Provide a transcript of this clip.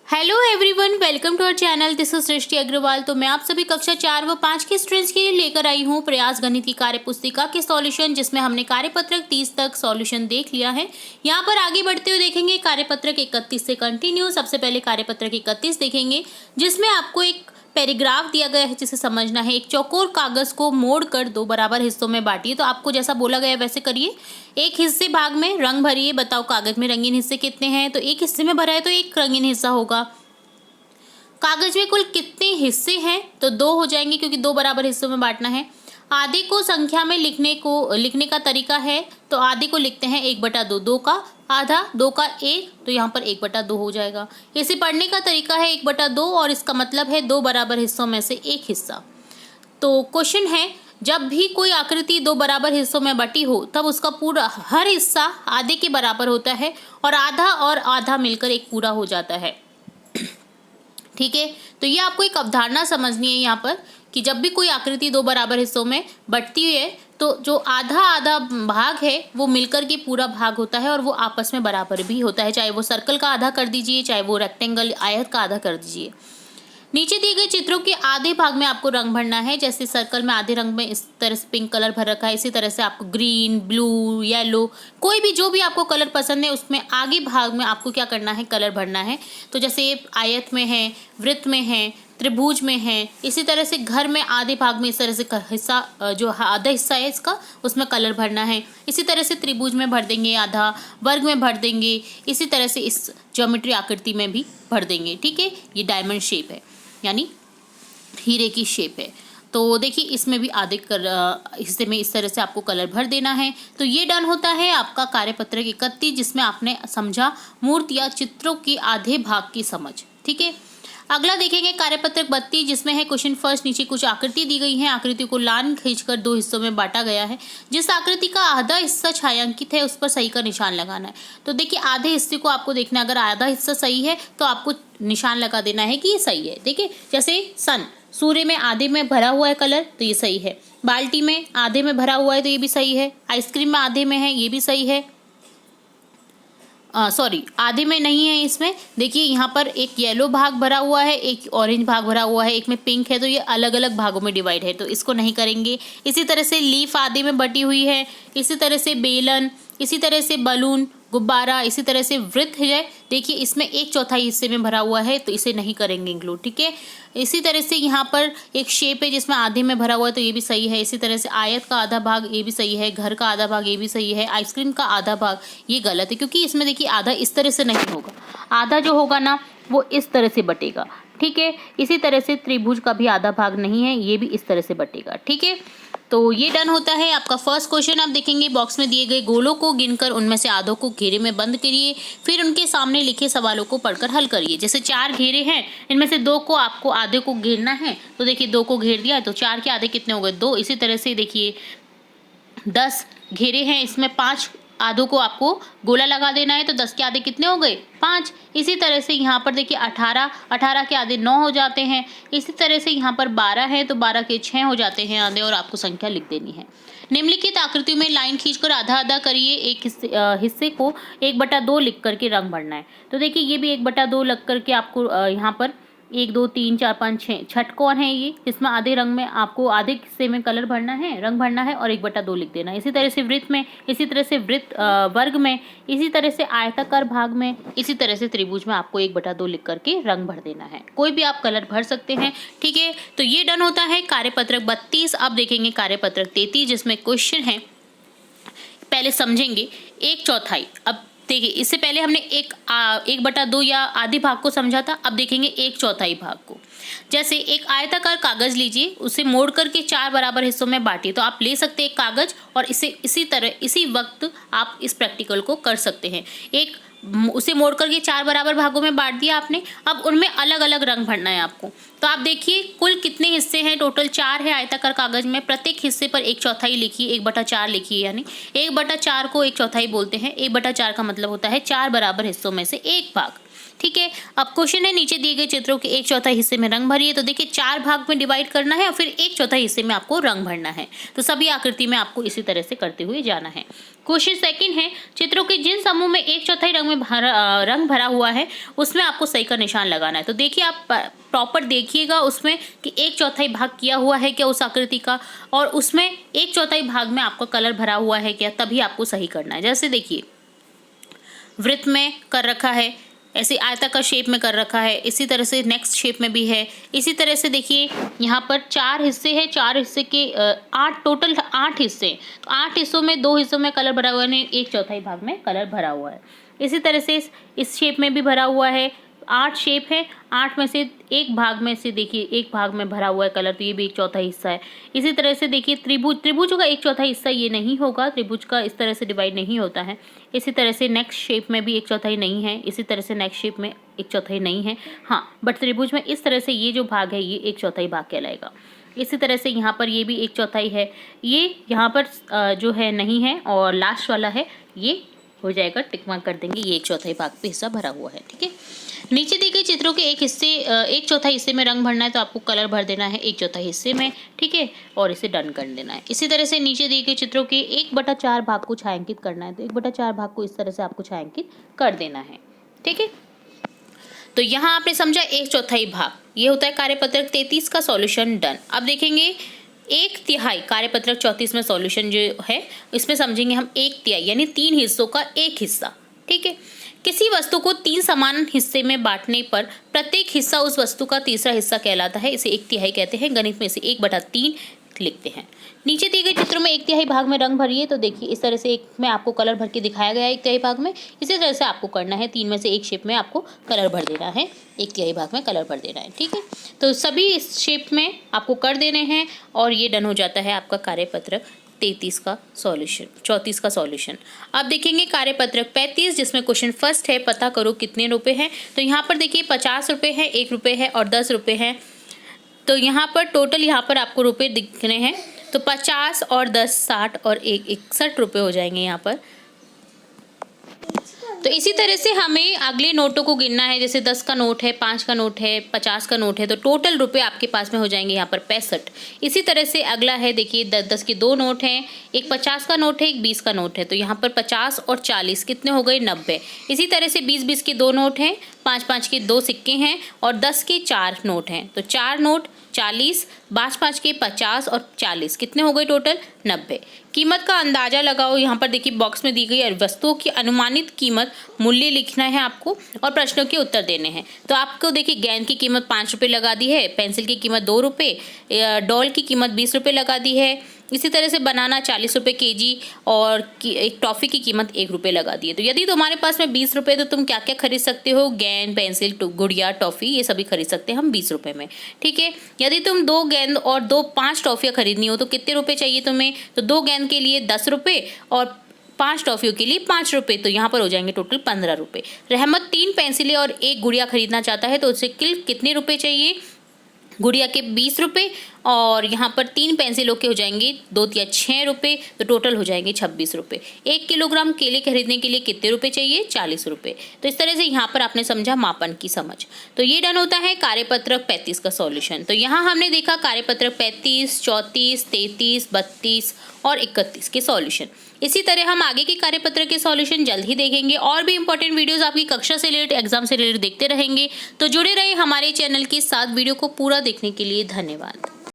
Hello everyone, welcome to our channel. This is Srishti Agarwal. तो मैं आप सभी कक्षा 4 व 5 के स्टूडेंट्स के लिए लेकर आई हूँ प्रयास गणित की कार्य पुस्तिका के सॉल्यूशन, जिसमें हमने कार्यपत्रक 30 तक सॉल्यूशन देख लिया है। यहाँ पर आगे बढ़ते हुए देखेंगे कार्यपत्रक 31 से कंटिन्यू। सबसे पहले कार्यपत्रक 31 देखेंगे, जिसमें आपको एक पैराग्राफ दिया गया है जिसे समझना है। एक चौकोर कागज को मोड़कर 2 बराबर हिस्सों में बांटिए। तो आपको जैसा बोला गया है वैसे करिए। एक हिस्से भाग में रंग भरिए। बताओ कागज में रंगीन हिस्से कितने हैं? तो एक हिस्से में भरा है तो एक रंगीन हिस्सा होगा। कागज में कुल कितने हिस्से हैं? तो 2 हो जाएंगे, क्योंकि 2 बराबर हिस्सों में बांटना है। आधे को संख्या में लिखने का तरीका है। तो आधे को लिखते हैं 1/2। 2 का आधा, 2 का 1, तो यहाँ पर 1/2 हो जाएगा। इसे पढ़ने का तरीका है 1/2, और इसका मतलब है 2 बराबर हिस्सों में से एक हिस्सा। तो क्वेश्चन है, जब भी कोई आकृति 2 बराबर हिस्सों में बटी हो तब उसका पूरा हर हिस्सा आधे के बराबर होता है, और आधा मिलकर एक पूरा हो जाता है। ठीक है, तो ये आपको एक अवधारणा समझनी है यहाँ पर, कि जब भी कोई आकृति 2 बराबर हिस्सों में बटती है तो जो आधा आधा भाग है वो मिलकर के पूरा भाग होता है, और वो आपस में बराबर भी होता है। चाहे वो सर्कल का आधा कर दीजिए, चाहे वो रेक्टेंगल आयत का आधा कर दीजिए। नीचे दिए गए चित्रों के आधे भाग में आपको रंग भरना है। जैसे सर्कल में आधे रंग में इस तरह से पिंक कलर भर रखा है, इसी तरह से आपको ग्रीन, ब्लू, येलो, कोई भी जो भी आपको कलर पसंद है उसमें आगे भाग में आपको क्या करना है, कलर भरना है। तो जैसे आयत में है, वृत्त में है, त्रिभुज में है, इसी तरह से घर में आधे भाग में इस तरह से हिस्सा, जो आधा हिस्सा है इसका, उसमें कलर भरना है। इसी तरह से त्रिभुज में भर देंगे आधा, वर्ग में भर देंगे, इसी तरह से इस ज्योमेट्री आकृति में भी भर देंगे। ठीक है, ये डायमंड शेप है, यानी हीरे की शेप है। तो देखिए इसमें भी आधे हिस्से में इस तरह से आपको कलर भर देना है। तो ये डन होता है आपका कार्यपत्रक 31, जिसमें आपने समझा मूर्ति या चित्रों के आधे भाग की समझ। ठीक है, अगला देखेंगे कार्यपत्रक 32, जिसमें है क्वेश्चन फर्स्ट। नीचे कुछ आकृति दी गई है। आकृति को लाइन खींचकर 2 हिस्सों में बांटा गया है। जिस आकृति का आधा हिस्सा छायांकित है उस पर सही का निशान लगाना है। तो देखिए आधे हिस्से को आपको देखना है। अगर आधा हिस्सा सही है तो आपको निशान लगा देना है कि ये सही है। देखिए जैसे सन, सूर्य में आधे में भरा हुआ है कलर, तो ये सही है। बाल्टी में आधे में भरा हुआ है तो ये भी सही है। आइसक्रीम में आधे में है, ये भी सही है। सॉरी, आधे में नहीं है इसमें। देखिए यहाँ पर एक येलो भाग भरा हुआ है, एक ऑरेंज भाग भरा हुआ है, एक में पिंक है, तो ये अलग अलग भागों में डिवाइड है, तो इसको नहीं करेंगे। इसी तरह से लीफ आधे में बटी हुई है, इसी तरह से बेलन, इसी तरह से बलून, गुब्बारा, इसी तरह से वृत्त है। देखिए इसमें 1/4 हिस्से में भरा हुआ है, तो इसे नहीं करेंगे इंक्लूड। ठीक है, इसी तरह से यहाँ पर एक शेप है जिसमें आधे में भरा हुआ है, तो ये भी सही है। इसी तरह से आयत का आधा भाग, ये भी सही है। घर का आधा भाग, ये भी सही है। आइसक्रीम का आधा भाग, ये गलत है, क्योंकि इसमें देखिए आधा इस तरह से नहीं होगा। आधा जो होगा ना वो इस तरह से बटेगा। ठीक है, इसी तरह से त्रिभुज का भी आधा भाग नहीं है, ये भी इस तरह से बटेगा। ठीक है, तो ये डन होता है आपका फर्स्ट क्वेश्चन। आप देखेंगे बॉक्स में दिए गए गोलों को गिनकर उनमें से आधों को घेरे में बंद करिए, फिर उनके सामने लिखे सवालों को पढ़कर हल करिए। जैसे 4 घेरे हैं, इनमें से 2 को आपको आधे को घेरना है। तो देखिए 2 को घेर दिया, तो 4 के आधे कितने हो गए? 2। इसी तरह से देखिए 10 घेरे हैं, इसमें 5 आधों को आपको गोला लगा देना है, तो 10 के आधे कितने हो गए? 5। इसी तरह से यहाँ पर देखिए 18 के आधे 9 हो जाते हैं। इसी तरह से यहाँ पर 12 है, तो 12 के 6 हो जाते हैं आधे, और आपको संख्या लिख देनी है। निम्नलिखित आकृतियों में लाइन खींचकर आधा आधा करिए। एक हिस्से को 1/2 लिख करके रंग भरना है। तो देखिए ये भी 1/2 लग करके आपको यहाँ पर 1 2 3 4 5 6 छठ कौन है ये, जिसमें आधे रंग में आपको आधे हिस्से में कलर भरना है, रंग भरना है, और 1/2 लिख देना है। इसी तरह से वृत्त में, इसी तरह से वर्ग में, इसी तरह से आयताकार भाग में, इसी तरह से त्रिभुज में आपको 1/2 लिख करके रंग भर देना है। कोई भी आप कलर भर सकते हैं। ठीक है, तो ये डन होता है कार्यपत्रक 32। अब देखेंगे कार्यपत्रक 33, जिसमें क्वेश्चन है, पहले समझेंगे 1/4। अब देखिए इससे पहले हमने 1/2 या आधे भाग को समझा था। अब देखेंगे 1/4 भाग को। जैसे एक आयताकार कागज लीजिए, उसे मोड़ करके 4 बराबर हिस्सों में बांटिए। तो आप ले सकते हैं एक कागज, और इसी वक्त आप इस प्रैक्टिकल को कर सकते हैं। उसे मोड़ करके 4 बराबर भागों में बांट दिया आपने। अब उनमें अलग अलग रंग भरना है आपको। तो आप देखिए कुल कितने हिस्से हैं? टोटल 4 है आयताकार कागज में। प्रत्येक हिस्से पर 1/4 लिखिए, 1/4 लिखिए, यानी 1/4 को 1/4 बोलते हैं। 1/4 का मतलब होता है 4 बराबर हिस्सों में से एक भाग। ठीक है। अब क्वेश्चन है, नीचे दिए गए चित्रों के 1/4 हिस्से में रंग भरिए। तो देखिए 4 भाग में डिवाइड करना है और फिर 1/4 हिस्से में आपको रंग भरना है। तो सभी आकृति में आपको इसी तरह से करते हुए जाना है। क्वेश्चन सेकंड है, चित्रों के जिन समूह में 1/4 रंग भरा हुआ है उसमें आपको सही का निशान लगाना है। तो देखिए आप प्रॉपर देखिएगा उसमें कि 1/4 भाग किया हुआ है क्या उस आकृति का, और उसमें 1/4 भाग में आपका कलर भरा हुआ है क्या, तभी आपको सही करना है। जैसे देखिए वृत्त में कर रखा है, ऐसे आयताकार शेप में कर रखा है, इसी तरह से नेक्स्ट शेप में भी है। इसी तरह से देखिए यहाँ पर 4 हिस्से हैं, 4 हिस्से के 8 टोटल 8 हिस्से, तो 8 हिस्सों में 2 हिस्सों में कलर भरा हुआ है, 1/4 भाग में कलर भरा हुआ है। इसी तरह से इस शेप में भी भरा हुआ है, 8 शेप है, 8 में से एक भाग में से देखिए एक भाग में भरा हुआ है कलर, तो ये भी 1/4 हिस्सा है। इसी तरह से देखिए त्रिभुज का 1/4 हिस्सा ये नहीं होगा, त्रिभुज का इस तरह से डिवाइड नहीं होता है। इसी तरह से नेक्स्ट शेप में भी 1/4 नहीं है, इसी तरह से नेक्स्ट शेप में 1/4 नहीं है, हाँ, बट त्रिभुज में इस तरह से ये जो भाग है ये 1/4 भाग कहलाएगा। इसी तरह से यहाँ पर ये भी 1/4 है, ये यहाँ पर जो है नहीं है, और लास्ट वाला है ये हो जाएगा, टिक मार्क कर देंगे, ये 1/4 भाग पे हिस्सा भरा हुआ है। ठीक है, नीचे दिए गए चित्रों के 1/4 हिस्से में रंग भरना है, तो आपको कलर भर देना है 1/4 हिस्से में। ठीक है, और इसे डन कर देना है। इसी तरह से नीचे दिए गए चित्रों के 1/4 भाग को छायांकित करना है, तो 1/4 भाग को इस तरह से आपको छायांकित कर देना है। ठीक है, तो यहाँ आपने समझा 1/4 भाग, ये होता है कार्यपत्रक 33 का सॉल्यूशन डन। अब देखेंगे 1/3 कार्यपत्रक 34 में सॉल्यूशन जो है इसमें समझेंगे हम 1/3 यानी 3 हिस्सों का एक हिस्सा। ठीक है, किसी वस्तु को 3 समान हिस्से में बांटने पर प्रत्येक हिस्सा उस वस्तु का तीसरा हिस्सा कहलाता है, इसे 1/3 कहते हैं। गणित में इसे 1/3 लिखते हैं। नीचे दिए गए चित्रों में 1/3 भाग में रंग भरिए, तो देखिए इस तरह से एक में आपको कलर भर के दिखाया गया है 1/3 भाग में। इसी तरह से आपको करना है, 3 में से एक शेप में आपको कलर भर देना है, 1/3 भाग में कलर भर देना है। ठीक है, तो सभी इस शेप में आपको कर देने हैं और ये डन हो जाता है आपका कार्यपत्रक 33 का सॉल्यूशन, 34 का सॉल्यूशन। अब देखेंगे कार्यपत्रक 35 जिसमें क्वेश्चन फर्स्ट है, पता करो कितने रुपए हैं। तो यहाँ पर देखिए 50 रुपये है, 1 रुपये है और 10 रुपये हैं। तो यहाँ पर टोटल यहाँ पर आपको रुपए दिख रहे हैं, तो 50 और 10 60 और 1 61 रुपये हो जाएंगे यहाँ पर। तो इसी तरह से हमें अगले नोटों को गिनना है, जैसे 10 का नोट है, 5 का नोट है, 50 का नोट है, तो टोटल रुपए आपके पास में हो जाएंगे यहाँ पर 65। इसी तरह से अगला है, देखिए 10 के 2 नोट हैं, एक 50 का नोट है, एक 20 का नोट है, तो यहाँ पर 50 और 40 कितने हो गए 90। इसी तरह से 20 के 2 नोट हैं, 5 के 2 सिक्के हैं और 10 के 4 नोट हैं, तो 4 नोट 40, 5 के 50 और 40 कितने हो गए टोटल 90। कीमत का अंदाजा लगाओ, यहाँ पर देखिए बॉक्स में दी गई वस्तुओं की अनुमानित कीमत मूल्य लिखना है आपको और प्रश्नों के उत्तर देने हैं। तो आपको देखिए गेंद की कीमत 5 रुपये लगा दी है, पेंसिल की कीमत 2 रुपये, डॉल की कीमत 20 रुपये लगा दी है। इसी तरह से बनाना 40 रुपये kg और एक टॉफ़ी की कीमत 1 रुपये लगा दी है। तो यदि तुम्हारे पास में 20 रुपये, तो तुम क्या क्या खरीद सकते हो, गेंद, पेंसिल, गुड़िया, टॉफ़ी, ये सभी खरीद सकते हैं हम 20 रुपये में। ठीक है, यदि तुम 2 गेंद और 5 टॉफ़ियाँ खरीदनी हो तो कितने रुपये चाहिए तुम्हें, तो 2 गेंद के लिए 10 रुपये और 5 टॉफ़ियों के लिए 5 रुपये, तो यहाँ पर हो जाएंगे टोटल 15 रुपये। रहमत 3 पेंसिलें और 1 गुड़िया खरीदना चाहता है, तो उससे कुल कितने रुपये चाहिए, गुड़िया के 20 रुपये और यहाँ पर 3 पेंसिलों के हो जाएंगे 2 या 6 रुपये, तो टोटल हो जाएंगे 26 रुपये। 1 किलोग्राम केले खरीदने के लिए कितने रुपए चाहिए, 40 रुपये। तो इस तरह से यहाँ पर आपने समझा मापन की समझ। तो ये डन होता है कार्यपत्रक 35 का सॉल्यूशन। तो यहाँ हमने देखा कार्यपत्रक 35, 34, 33, 32 और 31 के सॉल्यूशन। इसी तरह हम आगे के कार्यपत्र के सॉल्यूशन जल्द ही देखेंगे और भी इंपॉर्टेंट वीडियोस आपकी कक्षा से रिलेटेड, एग्जाम से रिलेटेड देखते रहेंगे। तो जुड़े रहे हमारे चैनल के साथ। वीडियो को पूरा देखने के लिए धन्यवाद।